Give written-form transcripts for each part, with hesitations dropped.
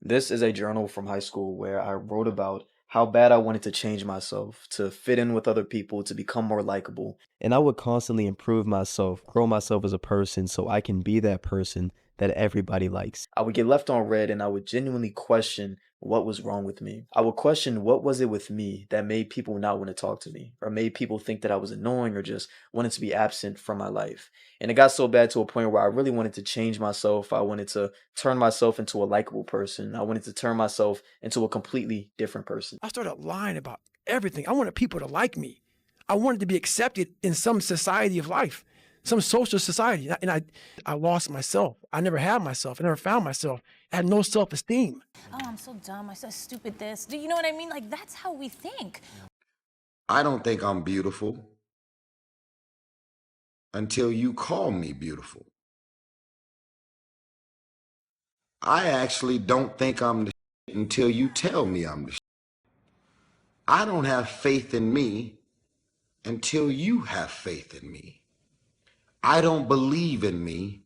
This is a journal from high school where I wrote about how bad I wanted to change myself, to fit in with other people, to become more likable. And I would constantly improve myself, grow myself as a person so I can be that person that everybody likes. I would get left on red and I would genuinely question what was wrong with me. I would question what was it with me that made people not want to talk to me or made people think that I was annoying or just wanted to be absent from my life. And it got so bad to a point where I really wanted to change myself. I wanted to turn myself into a likable person. I wanted to turn myself into a completely different person. I started lying about everything. I wanted people to like me. I wanted to be accepted in some society of life, some social society. I lost myself. I never had myself. I never found myself. I had no self-esteem. Oh, I'm so dumb. I'm so stupid this. Do you know what I mean? Like, that's how we think. I don't think I'm beautiful until you call me beautiful. I actually don't think I'm the shit until you tell me I'm the shit. I don't have faith in me until you have faith in me. I don't believe in me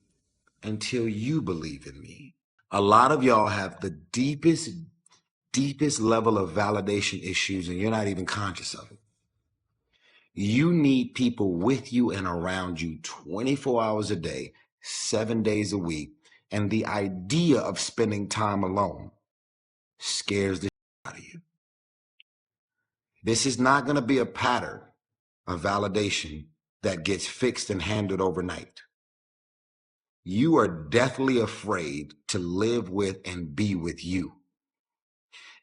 until you believe in me. A lot of y'all have the deepest level of validation issues and you're not even conscious of it. You need people with you and around you 24 hours a day, 7 days a week. And the idea of spending time alone scares the shit out of you. This is not going to be a pattern of validation that gets fixed and handled overnight. You are deathly afraid to live with and be with you.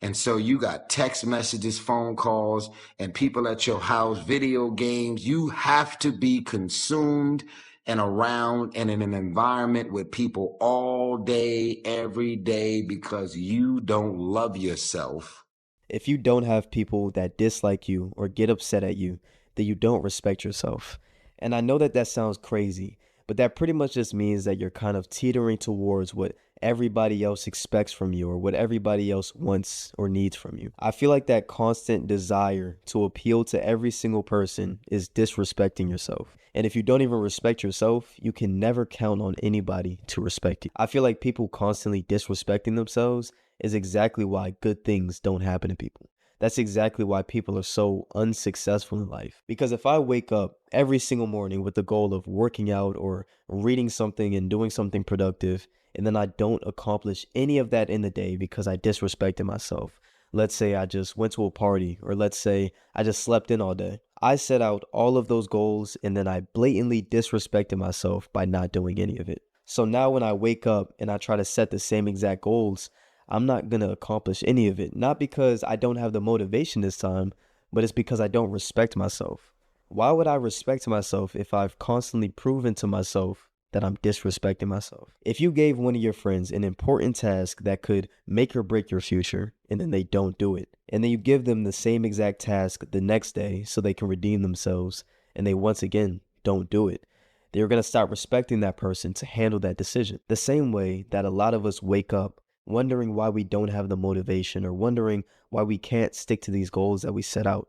And so you got text messages, phone calls, and people at your house, video games. You have to be consumed and around and in an environment with people all day, every day, because you don't love yourself. If you don't have people that dislike you or get upset at you, then you don't respect yourself. And I know that that sounds crazy, but that pretty much just means that you're kind of teetering towards what everybody else expects from you or what everybody else wants or needs from you. I feel like that constant desire to appeal to every single person is disrespecting yourself. And if you don't even respect yourself, you can never count on anybody to respect you. I feel like people constantly disrespecting themselves is exactly why good things don't happen to people. That's exactly why people are so unsuccessful in life. Because if I wake up every single morning with the goal of working out or reading something and doing something productive, and then I don't accomplish any of that in the day because I disrespected myself. Let's say I just went to a party, or let's say I just slept in all day. I set out all of those goals and then I blatantly disrespected myself by not doing any of it. So now when I wake up and I try to set the same exact goals, I'm not going to accomplish any of it. Not because I don't have the motivation this time, but it's because I don't respect myself. Why would I respect myself if I've constantly proven to myself that I'm disrespecting myself? If you gave one of your friends an important task that could make or break your future, and then they don't do it, and then you give them the same exact task the next day so they can redeem themselves, and they once again don't do it, they're going to start respecting that person to handle that decision. The same way that a lot of us wake up wondering why we don't have the motivation or wondering why we can't stick to these goals that we set out.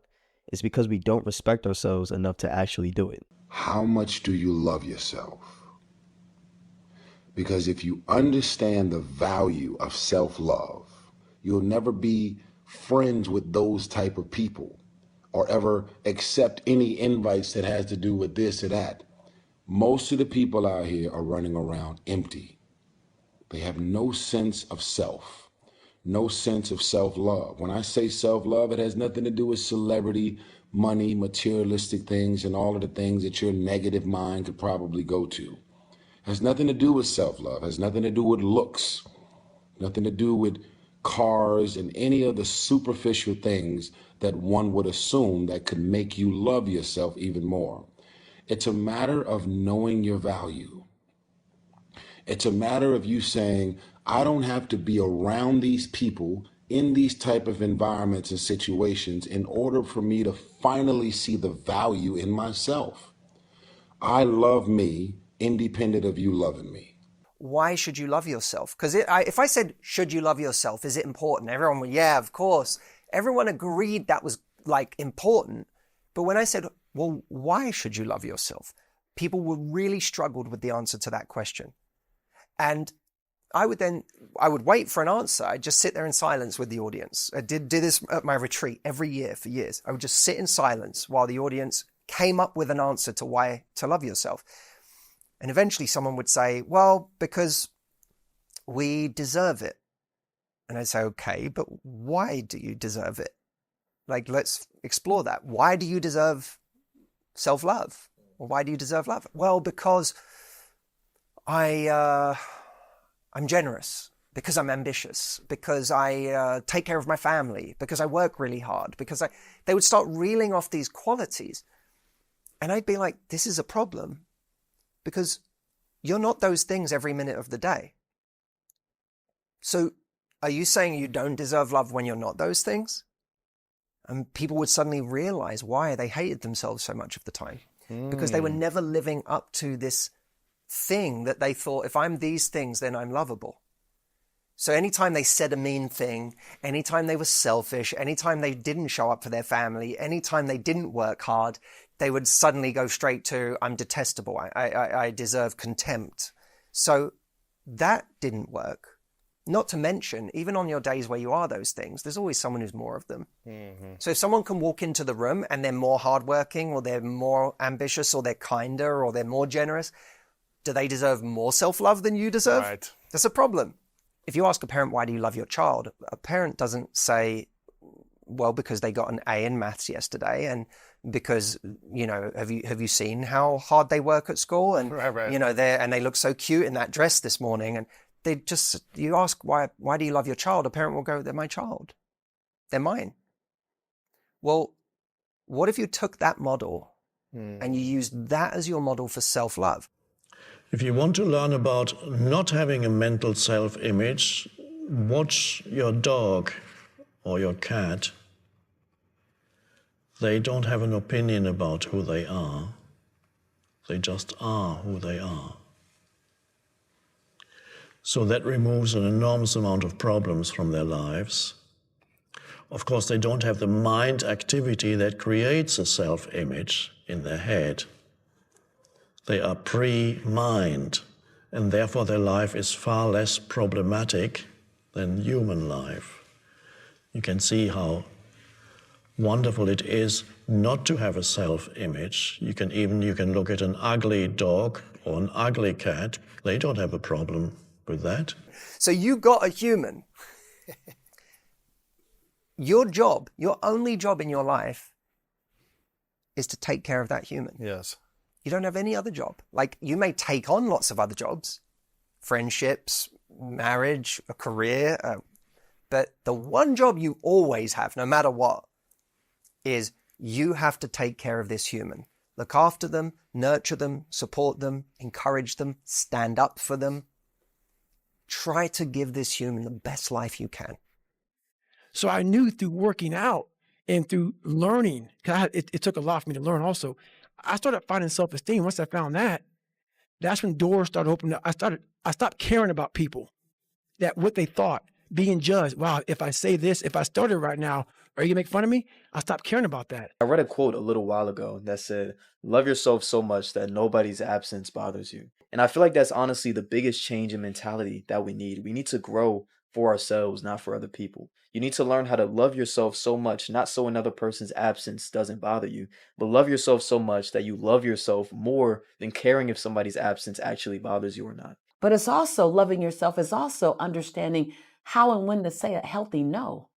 It's because we don't respect ourselves enough to actually do it. How much do you love yourself? Because if you understand the value of self-love, you'll never be friends with those type of people or ever accept any invites that has to do with this or that. Most of the people out here are running around empty. They have no sense of self, no sense of self-love. When I say self-love, it has nothing to do with celebrity, money, materialistic things, and all of the things that your negative mind could probably go to. It has nothing to do with self-love. It has nothing to do with looks, nothing to do with cars and any of the superficial things that one would assume that could make you love yourself even more. It's a matter of knowing your value. It's a matter of you saying, I don't have to be around these people in these type of environments and situations in order for me to finally see the value in myself. I love me independent of you loving me. Why should you love yourself? Because if I said, should you love yourself? Is it important? Everyone would, yeah, of course. Everyone agreed that was like important. But when I said, well, why should you love yourself? People were really struggled with the answer to that question. And I would wait for an answer. I'd just sit there in silence with the audience. I did this at my retreat every year for years. I would just sit in silence while the audience came up with an answer to why to love yourself. And eventually someone would say, well, because we deserve it. And I'd say, okay, but why do you deserve it? Like, let's explore that. Why do you deserve self-love? Or why do you deserve love? Well, because I'm generous, because I'm ambitious, because I take care of my family, because I work really hard, they would start reeling off these qualities. And I'd be like, this is a problem, because you're not those things every minute of the day. So are you saying you don't deserve love when you're not those things? And people would suddenly realize why they hated themselves so much of the time, because they were never living up to this thing that they thought, if I'm these things, then I'm lovable. So anytime they said a mean thing, anytime they were selfish, anytime they didn't show up for their family, anytime they didn't work hard, they would suddenly go straight to, I'm detestable, I deserve contempt. So that didn't work. Not to mention, even on your days where you are those things, there's always someone who's more of them. Mm-hmm. So if someone can walk into the room and they're more hardworking, or they're more ambitious, or they're kinder, or they're more generous, do they deserve more self-love than you deserve? Right. That's a problem. If you ask a parent, why do you love your child? A parent doesn't say, well, because they got an A in maths yesterday, and because, have you seen how hard they work at school? And, Right. And they look so cute in that dress this morning. And you ask, why do you love your child? A parent will go, they're my child. They're mine. Well, what if you took that model and you used that as your model for self-love? If you want to learn about not having a mental self-image, watch your dog or your cat. They don't have an opinion about who they are. They just are who they are. So that removes an enormous amount of problems from their lives. Of course, they don't have the mind activity that creates a self-image in their head. They are pre-mind, and therefore their life is far less problematic than human life. You can see how wonderful it is not to have a self-image. You can look at an ugly dog or an ugly cat. They don't have a problem with that. So you got a human. Your job, your only job in your life, is to take care of that human. Yes. You don't have any other job. Like, you may take on lots of other jobs, friendships, marriage, a career, but the one job you always have, no matter what, is you have to take care of this human. Look after them, nurture them, support them, encourage them, stand up for them. Try to give this human the best life you can. So I knew through working out and through learning, because it took a lot for me to learn also. I started finding self-esteem. Once I found that, that's when doors started opening up. I stopped caring about people, that what they thought, being judged. Wow, if I say this, if I started right now, are you gonna make fun of me? I stopped caring about that. I read a quote a little while ago that said, love yourself so much that nobody's absence bothers you. And I feel like that's honestly the biggest change in mentality that we need. We need to grow for ourselves, not for other people. You need to learn how to love yourself so much, not so another person's absence doesn't bother you, but love yourself so much that you love yourself more than caring if somebody's absence actually bothers you or not. But it's also loving yourself, is also understanding how and when to say a healthy no.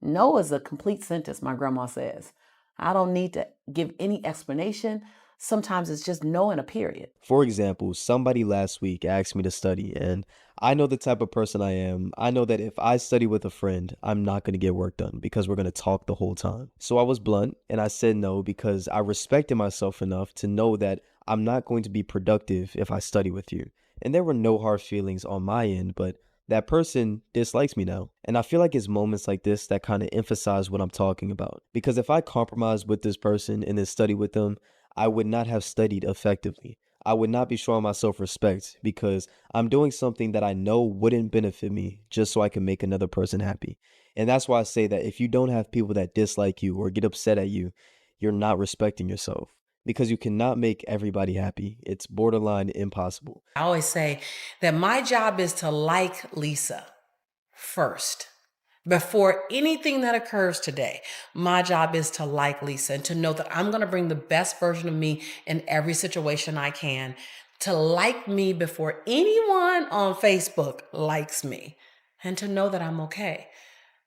No is a complete sentence, my grandma says. I don't need to give any explanation. Sometimes it's just no and a period. For example, somebody last week asked me to study, and I know the type of person I am. I know that if I study with a friend, I'm not going to get work done because we're going to talk the whole time. So I was blunt and I said no because I respected myself enough to know that I'm not going to be productive if I study with you. And there were no hard feelings on my end, but that person dislikes me now. And I feel like it's moments like this that kind of emphasize what I'm talking about. Because if I compromise with this person and then study with them, I would not have studied effectively. I would not be showing my self-respect because I'm doing something that I know wouldn't benefit me just so I can make another person happy. And that's why I say that if you don't have people that dislike you or get upset at you, you're not respecting yourself. because you cannot make everybody happy. It's borderline impossible. I always say that my job is to like Lisa first. Before anything that occurs today, my job is to like Lisa and to know that I'm going to bring the best version of me in every situation I can, to like me before anyone on Facebook likes me, and to know that I'm okay.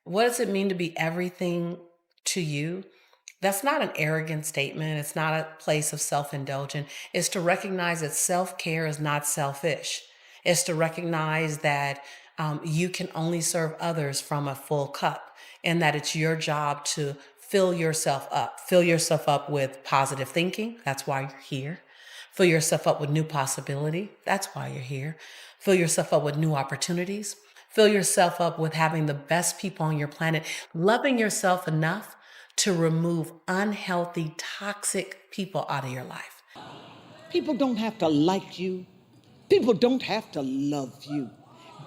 What does it mean to be everything to you? That's not an arrogant statement. It's not a place of self-indulgence. It's to recognize that self-care is not selfish. It's to recognize that you can only serve others from a full cup, and that it's your job to fill yourself up. Fill yourself up with positive thinking. That's why you're here. Fill yourself up with new possibility. That's why you're here. Fill yourself up with new opportunities. Fill yourself up with having the best people on your planet, loving yourself enough to remove unhealthy, toxic people out of your life. People don't have to like you. People don't have to love you.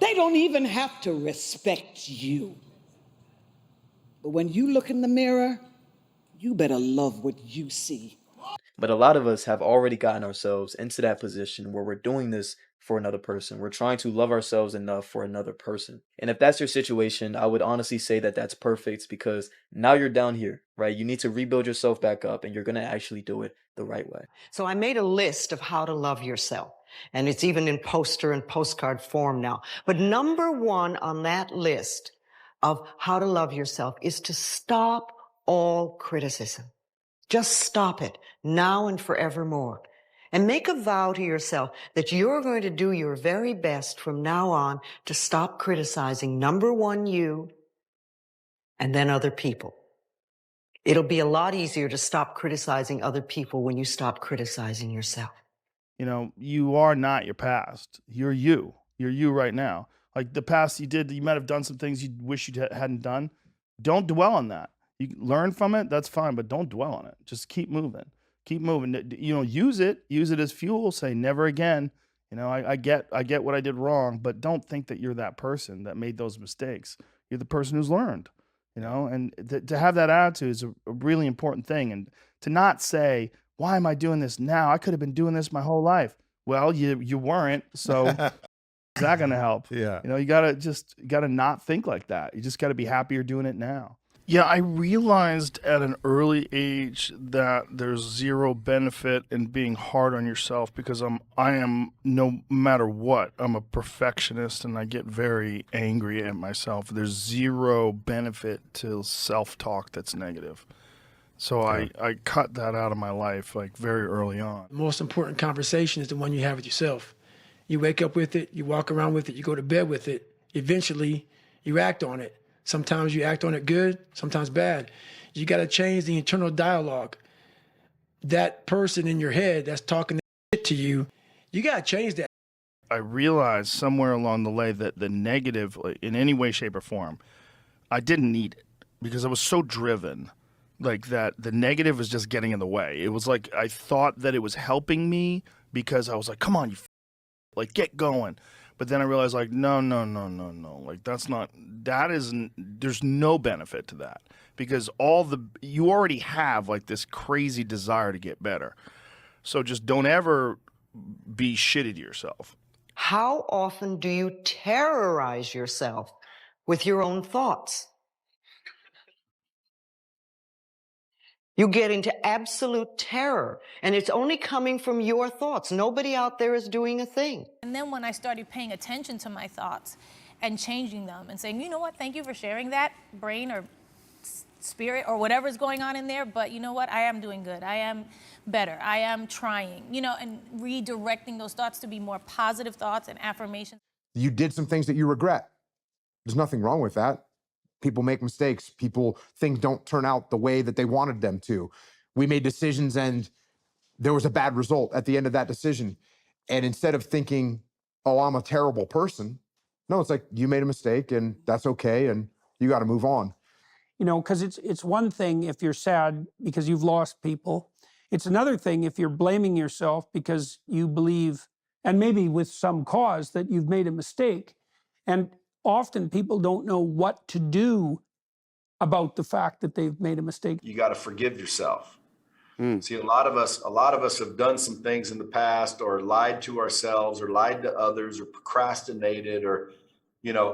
They don't even have to respect you. But when you look in the mirror, you better love what you see. But a lot of us have already gotten ourselves into that position where we're doing this for another person. We're trying to love ourselves enough for another person. And if that's your situation, I would honestly say that that's perfect, because now you're down here, right? You need to rebuild yourself back up, and you're going to actually do it the right way. So I made a list of how to love yourself. And it's even in poster and postcard form now. But number one on that list of how to love yourself is to stop all criticism. Just stop it now and forevermore. And make a vow to yourself that you're going to do your very best from now on to stop criticizing, number one, you, and then other people. It'll be a lot easier to stop criticizing other people when you stop criticizing yourself. You know, you are not your past. You're you. You're you right now. Like the past you did, you might have done some things you wish you hadn't done. Don't dwell on that. You learn from it, that's fine, but don't dwell on it. Just keep moving. Keep moving. You know, use it as fuel. Say never again. You know, I get what I did wrong, but don't think that you're that person that made those mistakes. You're the person who's learned. You know, and to have that attitude is a really important thing. And to not say, why am I doing this now? I could have been doing this my whole life. Well, you weren't, so is that going to help? Yeah. You know, you gotta not think like that. You just got to be happy you're doing it now. Yeah, I realized at an early age that there's zero benefit in being hard on yourself, because I am, no matter what, I'm a perfectionist and I get very angry at myself. There's zero benefit to self-talk that's negative. So I cut that out of my life like very early on. The most important conversation is the one you have with yourself. You wake up with it, you walk around with it, you go to bed with it. Eventually, you act on it. Sometimes you act on it good, sometimes bad. You got to change the internal dialogue. That person in your head that's talking that shit to you, you got to change that. I realized somewhere along the way that the negative, in any way, shape, or form, I didn't need it, because I was so driven. Like that the negative was just getting in the way. It was like I thought that it was helping me because I was like, come on, like get going. But then I realized like, no. Like there's no benefit to that, because you already have like this crazy desire to get better. So just don't ever be shitty to yourself. How often do you terrorize yourself with your own thoughts? You get into absolute terror, and it's only coming from your thoughts. Nobody out there is doing a thing. And then when I started paying attention to my thoughts and changing them and saying, you know what, thank you for sharing that, brain or spirit or whatever's going on in there, but you know what, I am doing good. I am better. I am trying, you know, and redirecting those thoughts to be more positive thoughts and affirmations. You did some things that you regret. There's nothing wrong with that. People make mistakes. Things don't turn out the way that they wanted them to. We made decisions and there was a bad result at the end of that decision. And instead of thinking, oh, I'm a terrible person, no, it's like you made a mistake and that's okay and you got to move on. You know, because it's one thing if you're sad because you've lost people. It's another thing if you're blaming yourself because you believe, and maybe with some cause, that you've made a mistake. And often people don't know what to do about the fact that they've made a mistake. You got to forgive yourself. See, a lot of us have done some things in the past, or lied to ourselves, or lied to others, or procrastinated, or,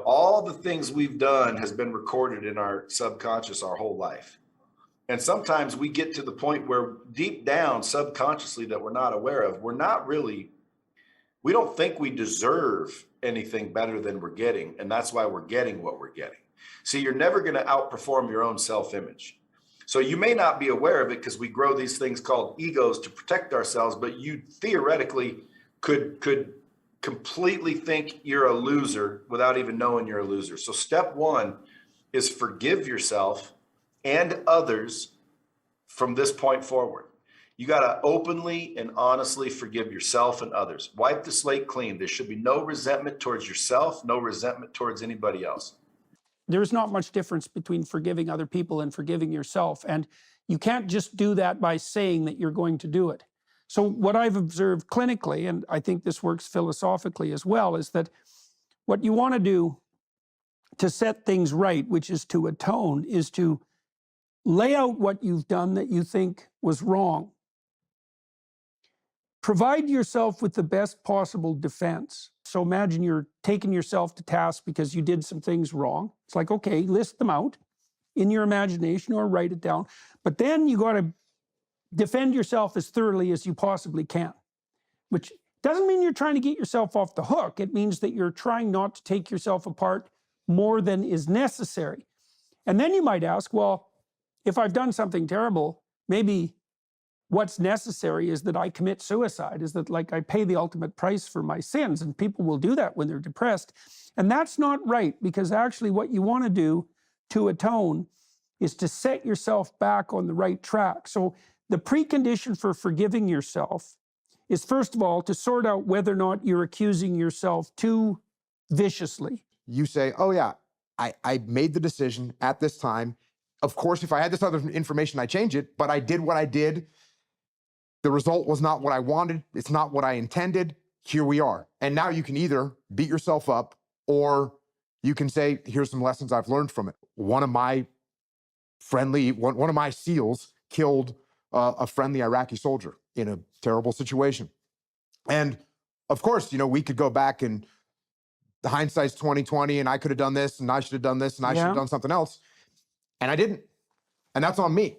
all the things we've done has been recorded in our subconscious our whole life. And sometimes we get to the point where deep down, subconsciously, that we're not aware of, we don't think we deserve anything better than we're getting. And that's why we're getting what we're getting. See, you're never going to outperform your own self-image. So you may not be aware of it because we grow these things called egos to protect ourselves, but you theoretically could completely think you're a loser without even knowing you're a loser. So step one is forgive yourself and others from this point forward. You got to openly and honestly forgive yourself and others. Wipe the slate clean. There should be no resentment towards yourself, no resentment towards anybody else. There's not much difference between forgiving other people and forgiving yourself. And you can't just do that by saying that you're going to do it. So what I've observed clinically, and I think this works philosophically as well, is that what you want to do to set things right, which is to atone, is to lay out what you've done that you think was wrong. Provide yourself with the best possible defense. So imagine you're taking yourself to task because you did some things wrong. It's like, okay, list them out in your imagination or write it down. But then you got to defend yourself as thoroughly as you possibly can, which doesn't mean you're trying to get yourself off the hook. It means that you're trying not to take yourself apart more than is necessary. And then you might ask, well, if I've done something terrible, maybe what's necessary is that I commit suicide, is that like I pay the ultimate price for my sins. And people will do that when they're depressed. And that's not right, because actually what you want to do to atone is to set yourself back on the right track. So the precondition for forgiving yourself is, first of all, to sort out whether or not you're accusing yourself too viciously. You say, oh yeah, I made the decision at this time. Of course, if I had this other information, I'd change it, but I did what I did. The result was not what I wanted. It's not what I intended. Here we are. And now you can either beat yourself up, or you can say, here's some lessons I've learned from it. One of my SEALs killed a friendly Iraqi soldier in a terrible situation. And of course, we could go back, and the hindsight's 20/20, and I could have done this, and I should have done this, and I should have done something else. And I didn't. And that's on me.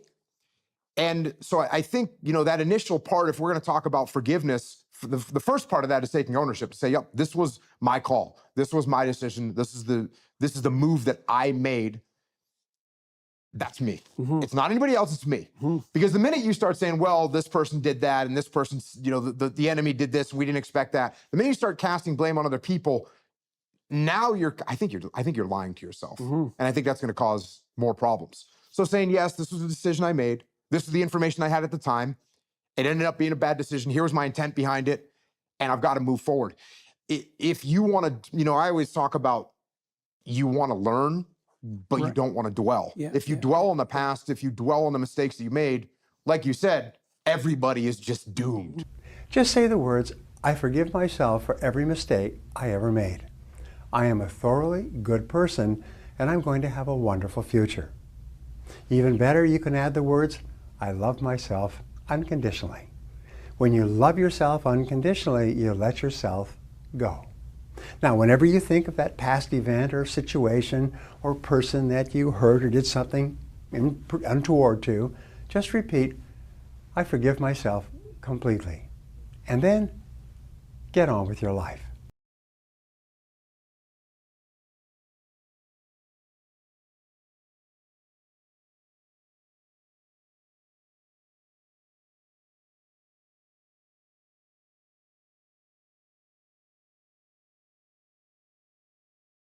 And so I think, that initial part, if we're going to talk about forgiveness, the first part of that is taking ownership, to say, yep, this was my call. This was my decision. This is the move that I made. That's me. Mm-hmm. It's not anybody else, it's me. Mm-hmm. Because the minute you start saying, well, this person did that, and this person's, the enemy did this, and we didn't expect that. The minute you start casting blame on other people, now I think you're lying to yourself. Mm-hmm. And I think that's going to cause more problems. So saying, yes, this was a decision I made. This is the information I had at the time. It ended up being a bad decision. Here was my intent behind it, and I've got to move forward. If you want to, I always talk about, you want to learn, but you don't want to dwell. Yeah, if you dwell on the past, if you dwell on the mistakes that you made, like you said, everybody is just doomed. Just say the words, I forgive myself for every mistake I ever made. I am a thoroughly good person, and I'm going to have a wonderful future. Even better, you can add the words, I love myself unconditionally. When you love yourself unconditionally, you let yourself go. Now, whenever you think of that past event or situation or person that you hurt or did something untoward to, just repeat, I forgive myself completely. And then get on with your life.